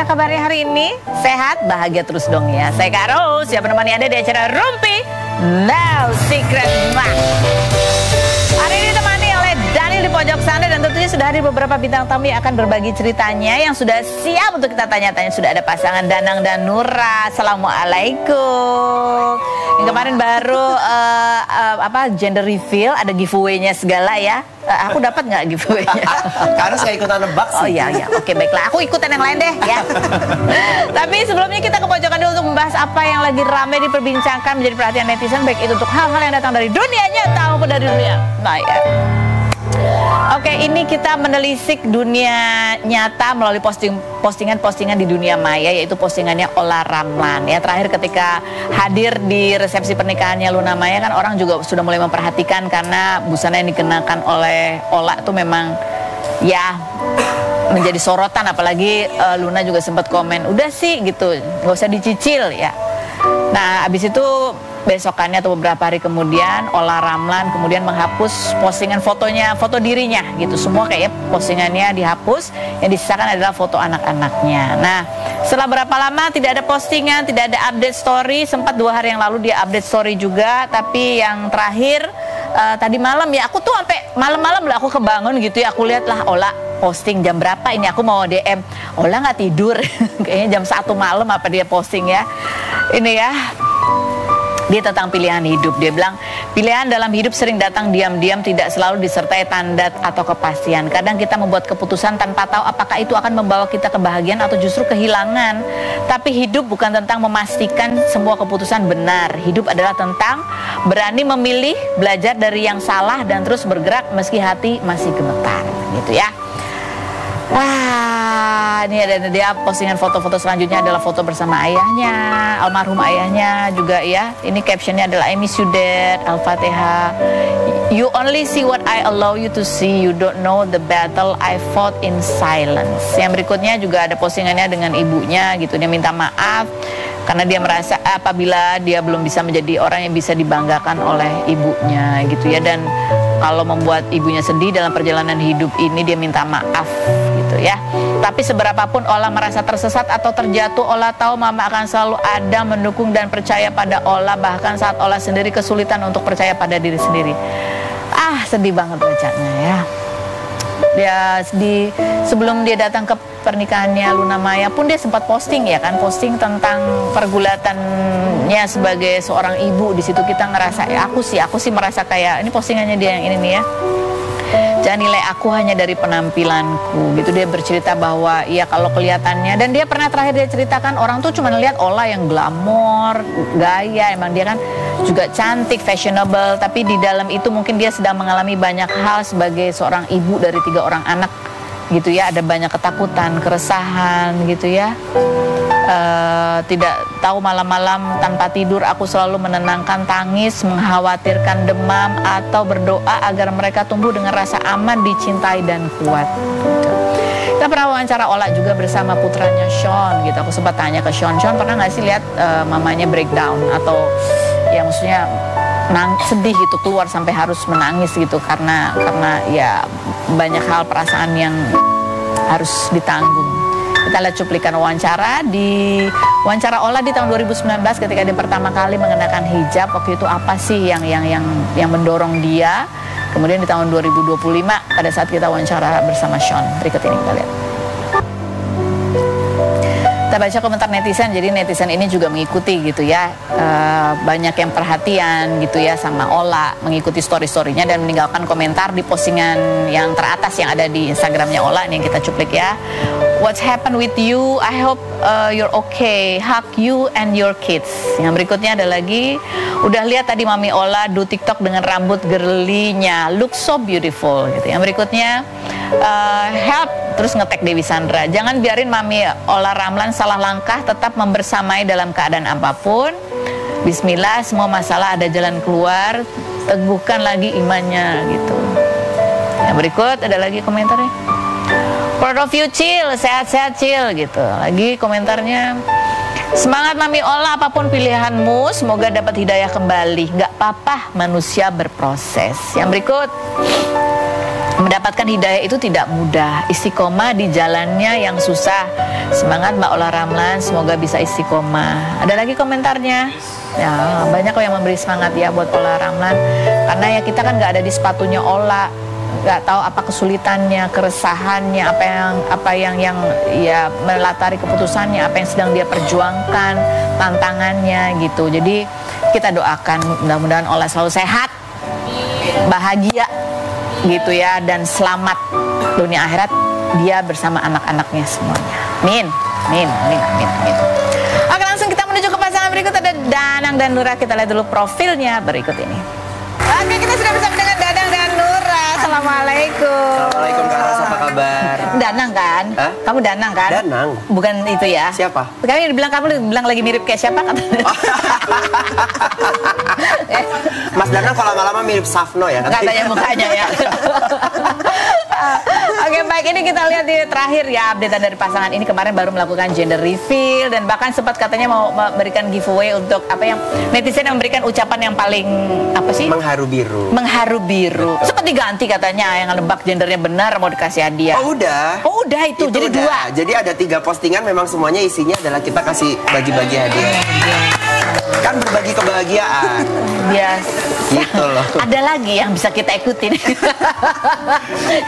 Bagaimana kabarnya hari ini? Sehat? Bahagia terus dong ya. Saya Kak Ros, siap menemani Anda di acara Rumpi No Secret Match. Hari ini ditemani oleh Daniel di pojok sana, dan tentunya sudah hadir beberapa bintang tamu yang akan berbagi ceritanya, yang sudah siap untuk kita tanya-tanya. Sudah ada pasangan Danang dan Nura. Assalamualaikum. Yang kemarin baru gender reveal, ada giveaway-nya segala ya. Aku dapat nggak giveaway-nya? Karena saya ikutan nebak sih. Oh iya, oke baiklah. Aku ikutan yang lain deh ya. Tapi sebelumnya kita ke pojokan dulu untuk membahas apa yang lagi ramai diperbincangkan, menjadi perhatian netizen, baik itu untuk hal-hal yang datang dari dunia nyata maupun dari dunia maya. Oke, ini kita menelisik dunia nyata melalui postingan-postingan di dunia maya, yaitu postingannya Ola Ramlan ya. Terakhir ketika hadir di resepsi pernikahannya Luna Maya, kan orang juga sudah mulai memperhatikan karena busana yang dikenakan oleh Ola itu memang ya menjadi sorotan. Apalagi Luna juga sempat komen, udah sih gitu, nggak usah dicicil ya. Nah, abis itu besokannya atau beberapa hari kemudian Ola Ramlan kemudian menghapus postingan fotonya, foto dirinya gitu. Semua kayaknya postingannya dihapus, yang disisakan adalah foto anak-anaknya. Nah, setelah berapa lama tidak ada postingan, tidak ada update story. Sempat 2 hari yang lalu dia update story juga, tapi yang terakhir tadi malam ya, aku tuh sampai malam-malam lah aku kebangun gitu ya. Aku lihat lah Ola posting jam berapa ini, aku mau DM Ola nggak tidur. Kayaknya jam 1 malam apa dia posting ya. Ini ya, dia tentang pilihan hidup. Dia bilang, pilihan dalam hidup sering datang diam-diam, tidak selalu disertai tanda atau kepastian. Kadang kita membuat keputusan tanpa tahu apakah itu akan membawa kita kebahagiaan atau justru kehilangan. Tapi hidup bukan tentang memastikan semua keputusan benar. Hidup adalah tentang berani memilih, belajar dari yang salah, dan terus bergerak meski hati masih gemetar. Gitu ya. Ini ada dia postingan foto-foto selanjutnya adalah foto bersama ayahnya, almarhum ayahnya juga ya. Ini captionnya adalah I miss you dad, Al-Fatihah. You only see what I allow you to see. You don't know the battle I fought in silence. Yang berikutnya juga ada postingannya dengan ibunya gitu. Dia minta maaf karena dia merasa apabila dia belum bisa menjadi orang yang bisa dibanggakan oleh ibunya gitu ya. Dan kalau membuat ibunya sedih dalam perjalanan hidup ini, dia minta maaf gitu ya. Tapi seberapapun Ola merasa tersesat atau terjatuh, Ola tahu Mama akan selalu ada, mendukung dan percaya pada Ola, bahkan saat Ola sendiri kesulitan untuk percaya pada diri sendiri. Sedih banget bacanya ya. Dia sebelum dia datang ke pernikahannya Luna Maya pun dia sempat posting ya kan, posting tentang pergulatannya sebagai seorang ibu. Di situ kita ngerasa aku sih merasa kayak ini postingannya dia yang ini nih ya. Jangan nilai aku hanya dari penampilanku gitu. Dia bercerita bahwa ya kalau kelihatannya, dan dia pernah terakhir dia ceritakan orang tuh cuma lihat Ola yang glamor, gaya, emang dia kan juga cantik, fashionable, tapi di dalam itu mungkin dia sedang mengalami banyak hal sebagai seorang ibu dari 3 orang anak gitu ya. Ada banyak ketakutan, keresahan gitu ya. Tidak tahu malam-malam tanpa tidur aku selalu menenangkan tangis, mengkhawatirkan demam, atau berdoa agar mereka tumbuh dengan rasa aman, dicintai dan kuat gitu. Kita pernah wawancara Ola juga bersama putranya Sean gitu. Aku sempat tanya ke Sean pernah nggak sih lihat mamanya breakdown atau ya maksudnya sedih gitu, keluar sampai harus menangis gitu karena ya banyak hal perasaan yang harus ditanggung. Kita lihat cuplikan wawancara Ola di tahun 2019 ketika dia pertama kali mengenakan hijab. Waktu itu apa sih yang mendorong dia? Kemudian di tahun 2025 pada saat kita wawancara bersama Sean. Berikut ini kita lihat. Kita baca komentar netizen, jadi netizen ini juga mengikuti gitu ya. Banyak yang perhatian gitu ya sama Ola, mengikuti story-storynya dan meninggalkan komentar di postingan yang teratas yang ada di Instagramnya Ola. Ini yang kita cuplik ya. What's happened with you? I hope you're okay. Hug you and your kids. Yang berikutnya ada lagi. Udah lihat tadi Mami Ola do TikTok dengan rambut girly-nya. Look so beautiful gitu. Yang berikutnya help, terus nge-tag Dewi Sandra. Jangan biarin Mami Ola Ramlan salah langkah, tetap membersamai dalam keadaan apapun. Bismillah, semua masalah ada jalan keluar. Teguhkan lagi imannya gitu. Yang berikut ada lagi komentarnya. Proud of you Cil, sehat-sehat Cil gitu. Lagi komentarnya, semangat Mami Ola, apapun pilihanmu, semoga dapat hidayah kembali. Gak apa-apa, manusia berproses. Yang berikut, Mendapatkan hidayah itu tidak mudah. Istiqomah di jalannya yang susah. Semangat Mbak Ola Ramlan, semoga bisa istiqomah. Ada lagi komentarnya? Ya, banyak kok yang memberi semangat ya buat Ola Ramlan. Karena ya kita kan nggak ada di sepatunya Ola, nggak tahu apa kesulitannya, keresahannya, apa yang ya melatari keputusannya, apa yang sedang dia perjuangkan, tantangannya gitu. Jadi kita doakan mudah-mudahan Ola selalu sehat, bahagia gitu ya, dan selamat dunia akhirat dia bersama anak-anaknya semuanya. Amin. Amin. Amin. Amin. Amin. Oke, langsung kita menuju ke pasangan berikut. Ada Danang dan Nura. Kita lihat dulu profilnya berikut ini. Oke, kita sudah bersama dengan Danang dan Nura. Assalamualaikum. Assalamualaikum Kak Ros, apa kabar? Danang kan? Hah? Kamu Danang kan? Danang. Bukan itu ya? Siapa? Kamu bilang lagi mirip kayak siapa katanya? Mas Danang kalau lama-lama mirip Safno ya? Katanya mukanya ya. Oke, baik, ini kita lihat di terakhir ya updatean dari pasangan ini. Kemarin baru melakukan gender reveal dan bahkan sempat katanya mau memberikan giveaway untuk apa yang netizen yang memberikan ucapan yang paling apa sih? Mengharu biru. Mengharu biru. Sempat diganti katanya yang nebak gendernya benar mau dikasih hadiah. Oh udah. Oh udah itu jadi udah. 2. Jadi ada 3 postingan, memang semuanya isinya adalah kita kasih bagi-bagi hadiah. Kan berbagi kebahagiaan. Yes. Gitu loh. Ada lagi yang bisa kita ikutin.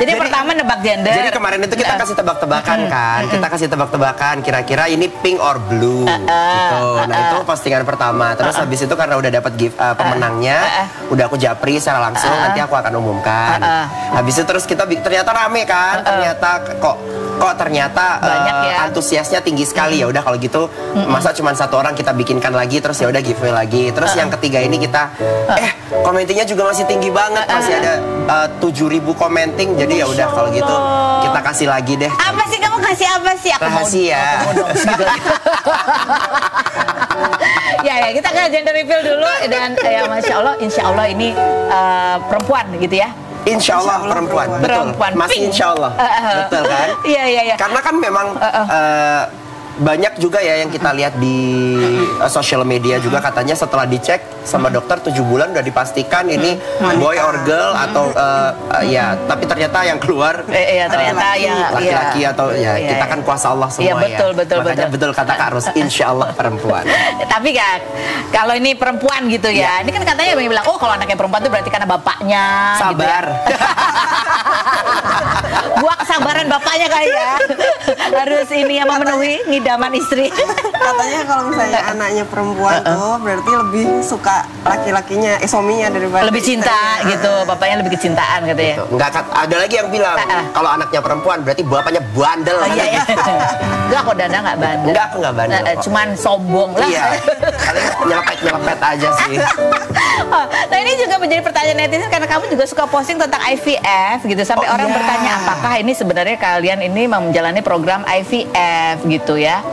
jadi pertama nebak gender. Jadi kemarin itu kita kasih tebak-tebakan kan. Kita kasih tebak-tebakan kira-kira ini pink or blue gitu. Nah, itu postingan pertama. Terus habis itu karena udah dapat gift pemenangnya, udah aku japri secara langsung, nanti aku akan umumkan. Habis itu terus kita ternyata rame kan. Ternyata banyak ya. Antusiasnya tinggi sekali. Ya udah kalau gitu masa cuma 1 orang kita bikinkan lagi, terus ya udah giveaway lagi. Terus yang ketiga ini kita komentingnya juga masih tinggi banget, masih ada 7.000 komenting. Jadi ya udah kalau gitu kita kasih lagi deh. Apa sih kamu kasih apa sih? Aku rahasia. Mau dong gitu. Ya kita ke gender reveal dulu dan ya masya Allah, insya Allah ini perempuan gitu ya. Insya Allah perempuan, betul. Perempuan masih pink. insya Allah, betul kan? Iya. Karena kan memang banyak juga ya yang kita lihat di sosial media juga, katanya setelah dicek sama dokter 7 bulan udah dipastikan ini boy or girl atau ya, tapi ternyata yang keluar ternyata laki-laki atau ya kita kan kuasa Allah semua ya. Betul. Makanya betul kata Kak Ros, insya Allah perempuan. Tapi kan kalau ini perempuan gitu ya, ini kan katanya yang bilang oh kalau anaknya perempuan itu berarti karena bapaknya. Sabar. Gitu ya. Buah kesabaran bapaknya kali ya. Harus ini yang memenuhi ngidaman istri. Katanya kalau misalnya anaknya perempuan tuh berarti lebih suka laki-lakinya, suaminya daripada lebih cinta gitu, bapaknya lebih kecintaan katanya. Enggak, ada lagi yang bilang kalau anaknya perempuan berarti bapaknya bandel. Iya. Enggak kok, Dana enggak bandel. Enggak, aku enggak bandel. Cuman sombong lah. Iya. Kalian nyelepet aja sih. Nah ini juga menjadi pertanyaan netizen karena kamu juga suka posting tentang IVF gitu, sampai orang bertanya apakah ini sebenarnya kalian ini menjalani program IVF gitu ya.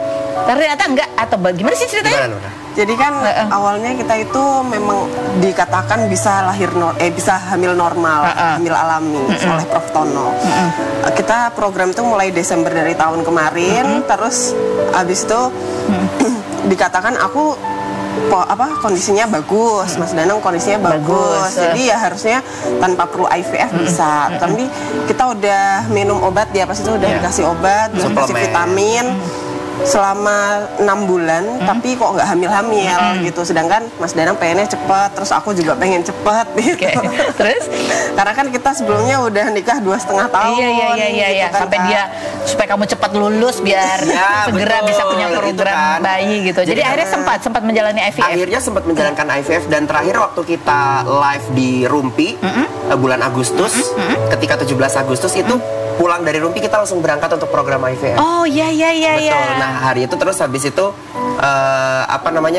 Ternyata enggak, atau bagaimana sih ceritanya? Jadi kan awalnya kita itu memang dikatakan bisa bisa hamil normal, hamil alami oleh Prof Tono. Kita program itu mulai Desember dari tahun kemarin, terus abis itu dikatakan aku kondisinya bagus, Mas Danang kondisinya bagus. Jadi ya harusnya tanpa perlu IVF bisa. Tapi kita udah minum obat ya, pas itu udah dikasih obat, udah dikasih vitamin selama 6 bulan, tapi kok nggak hamil-hamil gitu. Sedangkan Mas Danang pengennya cepet, terus aku juga pengen cepet gitu. Terus? Karena kan kita sebelumnya udah nikah 2,5 tahun. Iya. Gitu kan, sampai dia supaya kamu cepat lulus biar segera bisa punya program kan bayi gitu. Jadi akhirnya sempat menjalani IVF. Akhirnya sempat menjalankan IVF, dan terakhir waktu kita live di Rumpi bulan Agustus, ketika 17 Agustus itu pulang dari Rumpi kita langsung berangkat untuk program IVF. Oh iya. Betul. Nah hari itu terus habis itu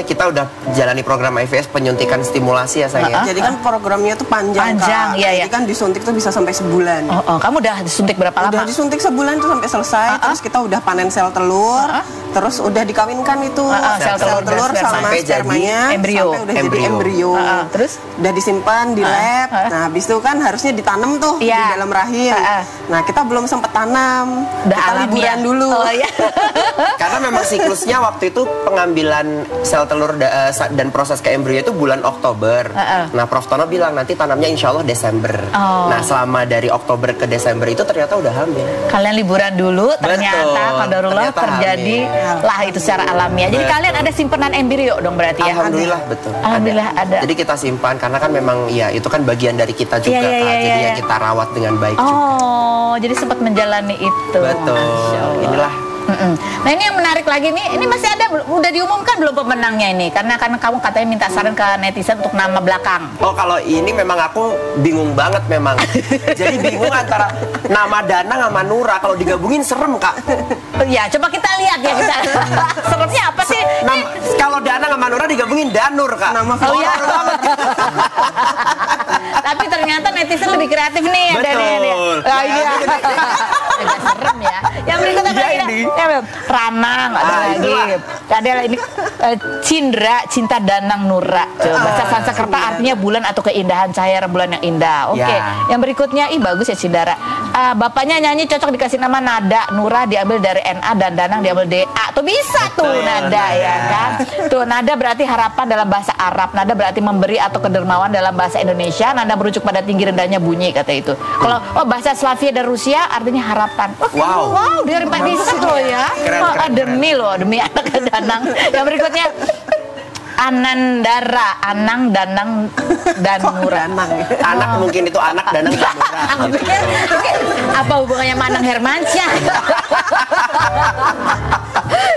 kita udah jalani program IVF, penyuntikan stimulasi ya sayang. Jadi kan programnya tuh panjang Kak. Jadi kan disuntik tuh bisa sampai sebulan. Kamu udah disuntik berapa lama? Udah disuntik sebulan tuh sampai selesai. Terus kita udah panen sel telur. Terus udah dikawinkan itu sel telur dan sama sampai spermanya jadi embrio. sampai udah jadi embrio. Terus udah disimpan di lab. Nah, habis itu kan harusnya ditanam tuh di dalam rahim. Nah, kita belum sempat tanam. Udah Kita liburan dulu. Oh iya. Karena memang siklusnya waktu itu pengambilan sel telur dan proses ke embrio itu bulan Oktober. Nah, Prof Tono bilang nanti tanamnya insya Allah Desember. Nah, selama dari Oktober ke Desember itu ternyata udah hamil. Kalian liburan dulu, ternyata qadarullah terjadi lah itu secara alamiah. Jadi kalian ada simpanan embrio dong berarti ya? Alhamdulillah betul. Alhamdulillah ada. Jadi kita simpan karena kan memang ya itu kan bagian dari kita juga kan. Jadi ya kita rawat dengan baik juga. Oh, jadi sempat menjalani itu. Betul. Inilah. Nah, ini yang menarik lagi nih, ini masih ada, udah diumumkan belum pemenangnya ini? Karena kamu katanya minta saran ke netizen untuk nama belakang. Oh, kalau ini memang aku bingung banget memang. Jadi bingung antara nama Danang sama Nura, kalau digabungin serem, Kak. Ya, coba kita lihat ya kita. Seremnya apa sih? Kalau Danang sama Nura digabungin Danur, Kak. Nama horor banget. Tapi ternyata netizen lebih kreatif nih. Betul. Ini serem ya. Yang berikutnya Ranang ada lagi. Ada ini Cindra, Cinta Danang Nura. Bahasa Sanskerta artinya bulan atau keindahan, cahaya rembulan yang indah. Oke. Yang berikutnya, bagus ya Cindra. Bapaknya nyanyi cocok dikasih nama Nada. Nura diambil dari NA dan Danang diambil DA. Tuh bisa tuh Nada ya kan. Tuh Nada berarti harapan dalam bahasa Arab. Nada berarti memberi atau kedermawan dalam bahasa Indonesia. Nada merujuk pada tinggi rendahnya bunyi kata itu. Kalau bahasa Slavia dan Rusia artinya harapan. Wow, dari Pak Disa loh ya. Demi anak Danang. Yang berikutnya Anandara, Anang, Danang, dan Nura. Anak mungkin itu anak Danang dan Nura. Apa hubungannya sama Anang Hermansyah?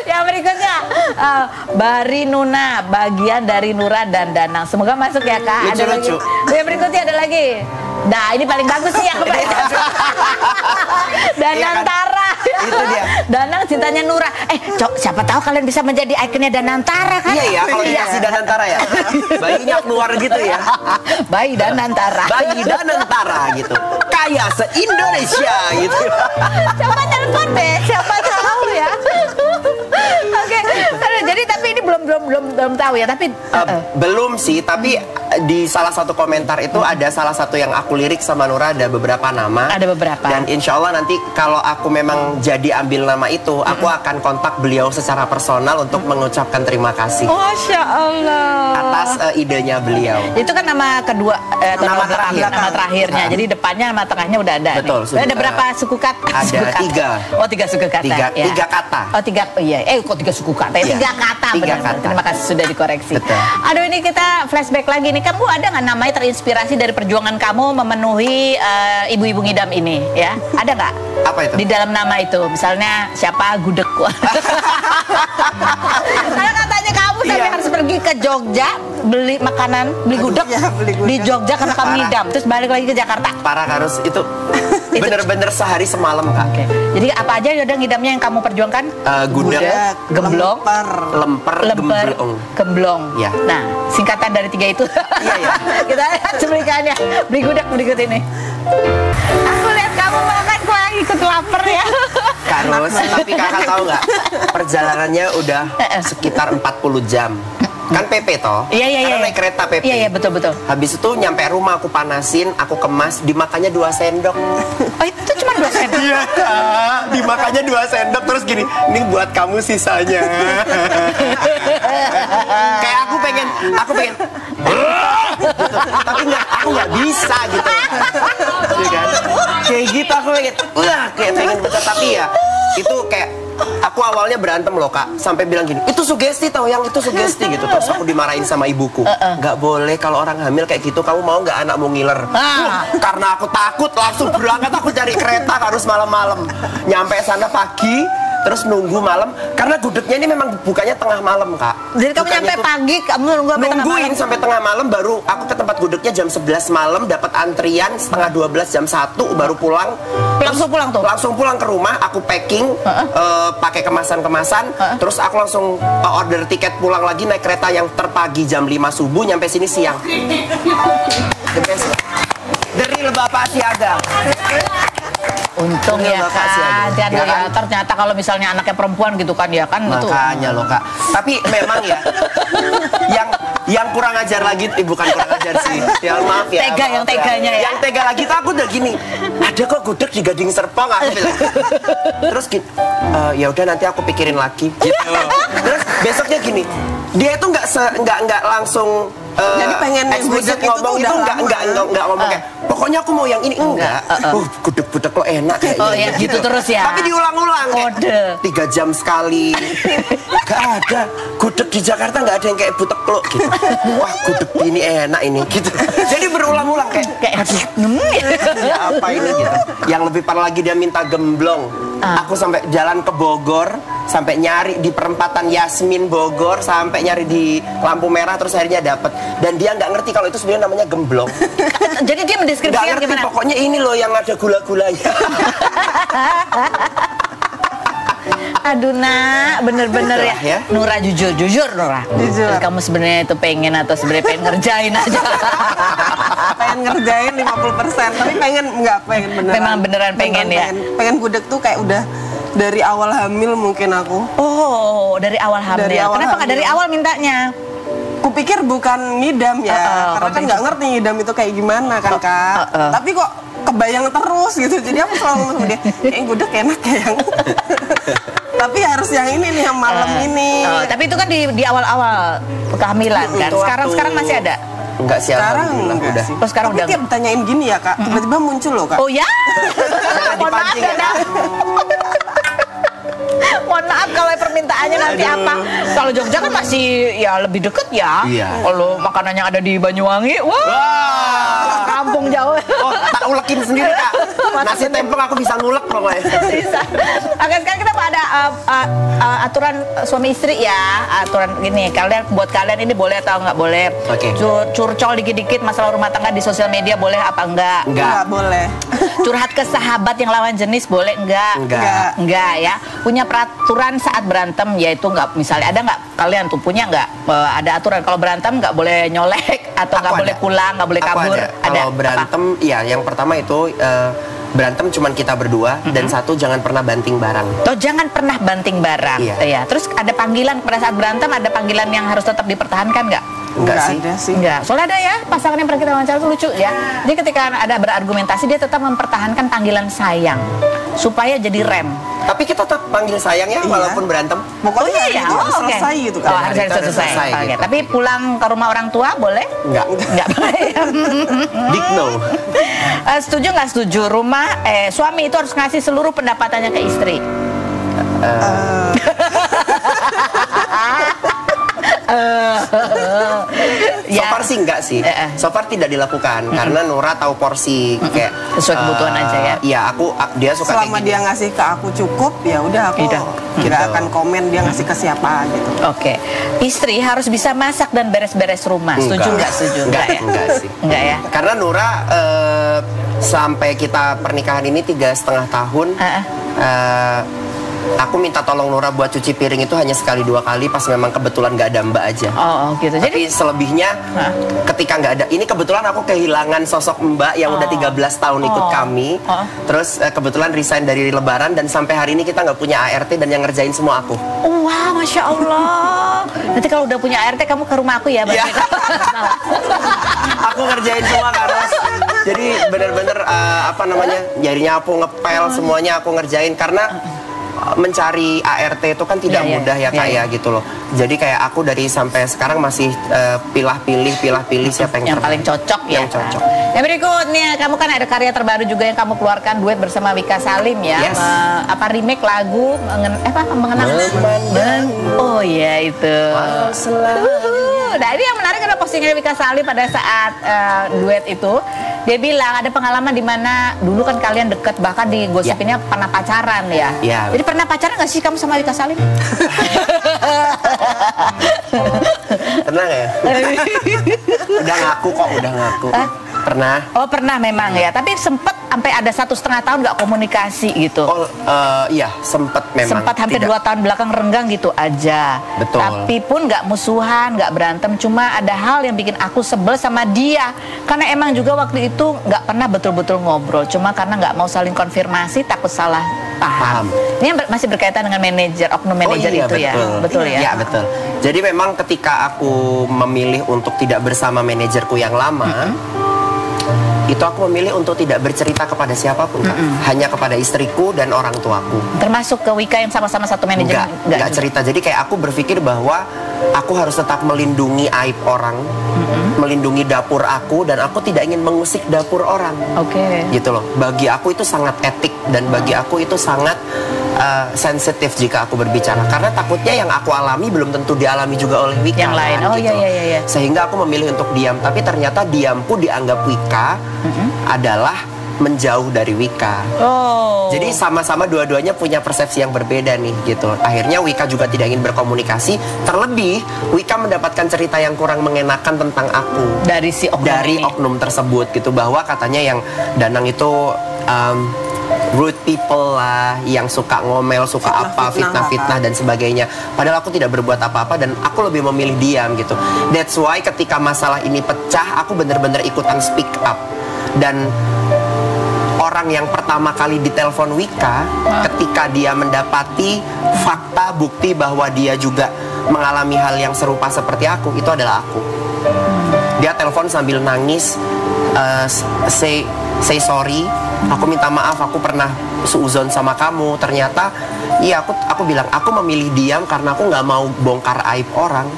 Yang berikutnya Bari Nuna, bagian dari Nura dan Danang. Semoga masuk ya Kak. Ada lagi. Yang berikutnya ada lagi. Nah, ini paling bagus sih yang Danantara. Itu dia. Danang cintanya Nura. Siapa tahu kalian bisa menjadi ikonnya Danantara kan? Iya ya, kalau dikasih Danantara ya. Bayinya keluar gitu ya. Bayi Danantara. Bayi Danantara gitu. Kaya se-Indonesia gitu. Coba telepon deh, siapa tahu ya. Oke. Jadi tapi ini belum tahu ya, tapi belum sih, tapi di salah satu komentar itu ada salah satu yang aku lirik sama Nura, ada beberapa nama. Ada beberapa. Dan insya Allah nanti kalau aku memang jadi ambil nama itu, aku akan kontak beliau secara personal untuk mengucapkan terima kasih. Masya Allah. Atas idenya beliau. Itu kan nama kedua, nama terakhirnya. Jadi depannya sama tengahnya udah ada. Betul. Ada berapa suku kata? Ada 3. Oh, 3 suku kata. 3 kata. Oh, 3. Iya. Kok 3 suku kata? 3 kata. 3 kata. Terima kasih sudah dikoreksi. Betul. Aduh, ini kita flashback lagi nih. Kamu ada nggak namanya terinspirasi dari perjuangan kamu memenuhi ibu-ibu ngidam ini? Ya, ada nggak? Apa itu? Di dalam nama itu, misalnya siapa Gudeg. Karena katanya kamu sampai harus pergi ke Jogja beli makanan, beli gudeg di Jogja karena kamu ngidam, terus balik lagi ke Jakarta. Parah harus itu. Bener-bener sehari semalam Kak. Oke. Jadi apa aja udah ngidamnya yang kamu perjuangkan? Gudeg, gemblong, lemper, gemblong. Ya. Nah, singkatan dari 3 itu. Iya. Kita lihat cuplikannya. Beli gudeg berikut ini. Aku lihat kamu makan kok ikut lapar ya. Karus, tapi kakak tahu nggak? Perjalanannya udah sekitar 40 jam. Kan PP toh? Iya. Karena naik kereta PP. Iya, betul. Habis itu nyampe rumah aku panasin, aku kemas, dimakannya 2 sendok. Oh, itu cuma 2 sendok? Iya Kak, dimakannya 2 sendok terus gini, ini buat kamu sisanya. Kayak aku pengen gitu. Tapi aku nggak bisa gitu. Iya kan? Kayak gitu aku pengen, kayak pengen betul, tapi ya itu kayak aku awalnya berantem loh Kak, sampai bilang gini, itu sugesti tau, yang itu sugesti gitu. Terus aku dimarahin sama ibuku, nggak boleh kalau orang hamil kayak gitu, kamu mau nggak anakmu ngiler? Karena aku takut, langsung berangkat aku cari kereta, harus malam-malam. Nyampe sana pagi, terus nunggu malam, karena gudegnya ini memang bukanya tengah malam Kak. Jadi kamu nyampe pagi, kamu nungguin sampai tengah malam, baru aku ke tempat gudegnya jam 11 malam, dapat antrian setengah 12, jam 1 baru pulang. Langsung pulang tuh? Langsung pulang ke rumah, aku packing, pakai kemasan-kemasan, terus aku langsung order tiket pulang lagi naik kereta yang terpagi jam 5 subuh, nyampe sini siang. The best. Dari Bapak Siaga. Untung ya Bapak sih kan, ada. Ya kan? ternyata kalau misalnya anaknya perempuan gitu kan ya kan itu. Makanya loh Kak. Tapi memang ya, yang kurang ajar lagi, bukan kurang ajar sih. Ya maaf ya. Tega, maaf yang teganya ya. Yang tega lagi tuh aku udah gini. Ada kok gudeg di Gading Serpong aku bilang. Terus gini, ya udah nanti aku pikirin lagi. Gitu. Terus besoknya gini, dia itu nggak langsung. Jadi pengen eksplisit gudeg itu ngomong tuh itu udah nggak ngomong kayak pokoknya aku mau yang ini enggak. Gudeg-gudeg lo enak kayak Oh ya gitu terus ya. Tapi diulang-ulang kayak 3 jam sekali. Gak ada gudeg di Jakarta, nggak ada yang kayak butek lo gitu. Wah gudeg ini enak ini gitu. Jadi berulang-ulang kayak ya apa ini gitu. Yang lebih parah lagi dia minta gemblong. Aku sampai jalan ke Bogor, sampai nyari di perempatan Yasmin Bogor, sampai nyari di lampu merah, terus akhirnya dapet. Dan dia nggak ngerti kalau itu sebenarnya namanya gemblong. Jadi dia Nggak mendeskripsikan ngerti, gimana? pokoknya ini loh yang ada gula-gulanya. Aduh nak, bener-bener ya. Ya. Nura jujur Nura. Jujur. Terus kamu sebenarnya itu pengen atau sebenarnya pengen ngerjain aja? Pengen ngerjain 50%, tapi nggak pengen beneran. Memang beneran pengen ya? Pengen gudeg tuh kayak udah dari awal hamil mungkin aku. Oh, dari awal hamil. Dari awal Kenapa nggak dari hamil. awal mintanya? Kupikir bukan ngidam ya, karena kan nggak ngerti ngidam itu kayak gimana kan Kak. Tapi kok kebayang terus gitu, jadi aku selalu ngomong sama dia, kayak gudeg enak ya yang. Tapi harus yang ini nih, yang malam ini. Oh, tapi itu kan di awal-awal kehamilan kan. Itu Sekarang masih ada. Enggak sih, Sekarang alhamdulillah enggak udah. sih. Oh, sekarang Tapi udah. tiap tanyain gini ya Kak, tiba-tiba muncul loh Kak. Oh ya? Mohon maaf dipancing ya, ya. Dah. Mohon maaf kalau permintaannya nanti apa. Kalau Jogja kan masih ya lebih deket ya. Iya. Kalau makanannya ada di Banyuwangi, wah, kampung jauh. Oh, tak ulekin sendiri Kak. Nasi tempong aku bisa ngulek pokoknya. Bisa. Oke, sekarang kita ada aturan suami istri ya. Aturan gini, buat kalian ini boleh atau nggak boleh? Oke. Curcol dikit-dikit masalah rumah tangga di sosial media boleh apa enggak? Nggak boleh. Curhat ke sahabat yang lawan jenis boleh enggak? Enggak. Enggak ya. Punya peraturan saat berantem, yaitu nggak, misalnya ada nggak kalian tuh punya nggak ada aturan kalau berantem nggak boleh nyolek atau nggak Aku boleh ada. pulang, nggak boleh Aku kabur? ada. Kalau berantem, ya yang pertama itu berantem cuman kita berdua, dan satu jangan pernah banting barang. Toh jangan pernah banting barang. Iya. Ya. Terus ada panggilan pada saat berantem, ada panggilan yang harus tetap dipertahankan nggak? Enggak sih. ada sih. Enggak. Soalnya ada ya pasangan yang pernah kita wawancara itu lucu ya. Jadi ketika ada berargumentasi dia tetap mempertahankan panggilan sayang supaya jadi rem. Tapi kita tetap panggil sayang ya, walaupun berantem. Pokoknya hari itu harus oke. selesai gitu Oh, kan. harus Hari itu harus selesai. selesai, Oke. gitu. Tapi pulang ke rumah orang tua boleh? Enggak. Enggak boleh. Big no. Setuju nggak setuju? Suami itu harus ngasih seluruh pendapatannya ke istri. So far sih enggak sih. So far tidak dilakukan karena Nora tahu porsi kayak Sesuai kebutuhan aja ya. Iya, dia suka Selama kayak dia gini. ngasih ke aku cukup, ya udah aku Udah. tidak Gitu. akan komen dia ngasih ke siapa gitu. Oke. Istri harus bisa masak dan beres-beres rumah. Setuju nggak setuju? Enggak, ya? enggak sih. Enggak ya? Karena Nora sampai kita pernikahan ini 3,5 tahun. Aku minta tolong Nora buat cuci piring itu hanya sekali 2 kali pas memang kebetulan nggak ada mbak aja. Oh, gitu. Tapi Jadi selebihnya ketika nggak ada, ini kebetulan aku kehilangan sosok mbak yang udah 13 tahun ikut kami. Terus kebetulan resign dari Lebaran dan sampai hari ini kita nggak punya ART dan yang ngerjain semua aku. wah, Masya Allah. Nanti kalau udah punya ART kamu ke rumah aku ya, Iya. Aku ngerjain semua Karos. Jadi bener-bener apa namanya, jarinya aku ngepel, semuanya aku ngerjain karena mencari ART itu kan tidak mudah ya Kak ya gitu loh. Jadi kayak aku dari sampai sekarang masih pilih-pilih siapa yang paling cocok ya. Yang cocok. Yang berikutnya, kamu kan ada karya terbaru juga yang kamu keluarkan, duet bersama Wika Salim ya. Yes. Remake lagu mengenang. Oh ya itu. Nah ini yang menarik adalah postingan Wika Salim pada saat duet itu. Dia bilang ada pengalaman di mana dulu kan kalian deket, bahkan digosipinnya pernah pacaran ya. Iya. Jadi pernah pacaran nggak sih kamu sama Wika Salim? Tenang ya. Udah ngaku kok, udah ngaku. Pernah. Oh pernah memang ya, tapi sempet sampai ada 1,5 tahun nggak komunikasi gitu. Oh iya, sempet memang. Sempat hampir 2 tahun belakang renggang gitu aja. Betul. Tapi pun nggak musuhan, nggak berantem, cuma ada hal yang bikin aku sebel sama dia. Karena emang juga waktu itu nggak pernah betul-betul ngobrol, cuma karena nggak mau saling konfirmasi, takut salah paham. Ini yang masih berkaitan dengan manajer, oknum manajer iya, itu betul. ya, betul ya? Iya betul. Jadi memang ketika aku memilih untuk tidak bersama manajerku yang lama, itu aku memilih untuk tidak bercerita kepada siapapun, Kak. Hanya kepada istriku dan orang tuaku. Termasuk ke Wika yang sama-sama satu manajer? Enggak cerita. Jadi kayak aku berpikir bahwa aku harus tetap melindungi aib orang, melindungi dapur aku, dan aku tidak ingin mengusik dapur orang. Oke. Gitu loh. Bagi aku itu sangat etik, dan bagi aku itu sangat sensitif jika aku berbicara, karena takutnya yang aku alami belum tentu dialami juga oleh Wika yang lain. Oh gitu. iya. Sehingga aku memilih untuk diam, tapi ternyata diamku dianggap Wika adalah menjauh dari Wika. Oh. Jadi sama-sama dua-duanya punya persepsi yang berbeda nih gitu. Akhirnya Wika juga tidak ingin berkomunikasi. Terlebih Wika mendapatkan cerita yang kurang mengenakan tentang aku dari si oknum dari ini. oknum tersebut gitu, bahwa katanya yang Danang itu rude people lah, yang suka ngomel, suka fitnah-fitnah dan sebagainya. Padahal aku tidak berbuat apa-apa dan aku lebih memilih diam gitu. That's why ketika masalah ini pecah, aku bener-bener ikutan speak up. Dan orang yang pertama kali ditelepon Wika ketika dia mendapati fakta bukti bahwa dia juga mengalami hal yang serupa seperti aku, itu adalah aku. Dia telepon sambil nangis, say sorry, aku minta maaf, aku pernah suuzon sama kamu. Ternyata iya, aku bilang aku memilih diam karena aku nggak mau bongkar aib orang.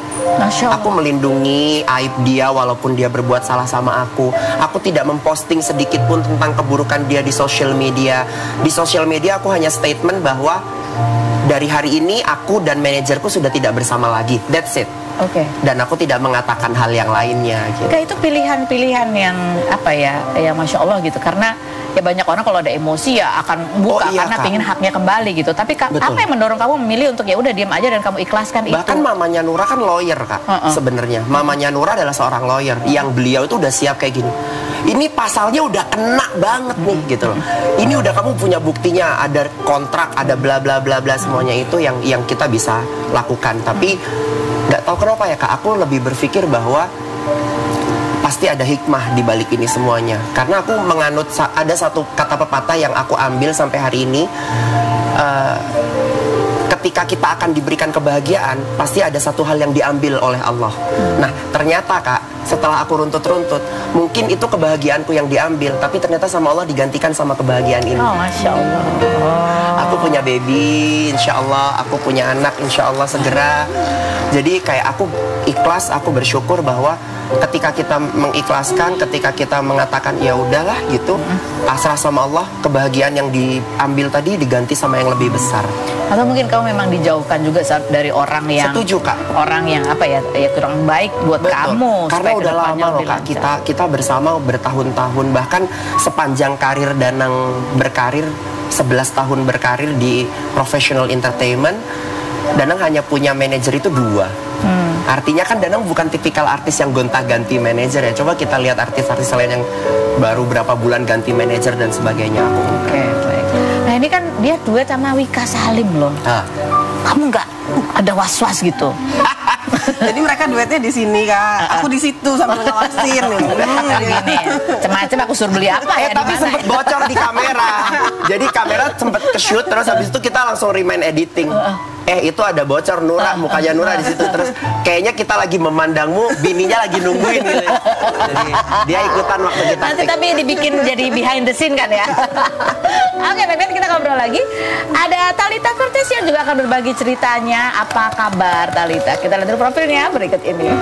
Aku melindungi aib dia walaupun dia berbuat salah sama aku. Aku tidak memposting sedikit pun tentang keburukan dia di sosial media. Di sosial media aku hanya statement bahwa dari hari ini aku dan manajerku sudah tidak bersama lagi. That's it. Oke. Dan aku tidak mengatakan hal yang lainnya gitu. Kayak itu pilihan-pilihan yang apa ya, yang Masya Allah gitu. Karena ya banyak orang kalau ada emosi ya akan buka karena pengen haknya kembali gitu. Tapi apa yang mendorong kamu memilih untuk ya udah diam aja dan kamu ikhlaskan itu? Bahkan mamanya Nura kan lawyer, Kak. Sebenarnya mamanya Nura adalah seorang lawyer yang beliau itu udah siap kayak gini. Ini pasalnya udah kena banget nih gitu loh. Ini udah kamu punya buktinya, ada kontrak, ada bla bla bla bla, semuanya itu yang kita bisa lakukan. Tapi nggak tahu kenapa ya, Kak, aku lebih berpikir bahwa pasti ada hikmah di balik ini semuanya. Karena aku menganut ada satu kata pepatah yang aku ambil sampai hari ini. Ketika kita akan diberikan kebahagiaan, pasti ada satu hal yang diambil oleh Allah. Nah, ternyata, Kak, setelah aku runtut-runtut, mungkin itu kebahagiaanku yang diambil, tapi ternyata sama Allah digantikan sama kebahagiaan ini. Oh, Masya Allah. Aku punya baby, insya Allah. Aku punya anak, insya Allah segera. Jadi kayak aku ikhlas, aku bersyukur bahwa ketika kita mengikhlaskan, ketika kita mengatakan ya udahlah gitu, pasrah sama Allah, kebahagiaan yang diambil tadi diganti sama yang lebih besar. Atau mungkin kamu memang dijauhkan juga dari orang yang setuju, Kak. Orang yang apa ya kurang baik buat kamu. Karena udah lama loh, Kak, kita bersama bertahun-tahun, bahkan sepanjang karir Danang berkarir, 11 tahun berkarir di professional entertainment, Danang hanya punya manajer itu 2. Artinya kan Danang bukan tipikal artis yang gonta-ganti manajer ya. Coba kita lihat artis-artis lain yang baru berapa bulan ganti manajer dan sebagainya. Oke, baik. Nah ini kan dia duet sama Wika Salim loh. Kamu nggak ada was-was gitu? Jadi mereka duetnya di sini, Kak. Aku di situ sambil ngawasin. Gini, macam aku suruh beli apa ya? Tapi sempet bocor di kamera. Jadi kamera sempet ke-shoot, terus habis itu kita langsung remind editing. Itu ada bocor Nura, mukanya Nura di situ. Terus kayaknya kita lagi memandangmu, bininya lagi nungguin gitu. Jadi dia ikutan waktu kita. Nanti tapi dibikin jadi behind the scene kan ya. Oke, baik, kita ngobrol lagi. Ada Thalita Cortez yang juga akan berbagi ceritanya. Apa kabar Thalita? Kita lihat dulu profilnya berikut ini.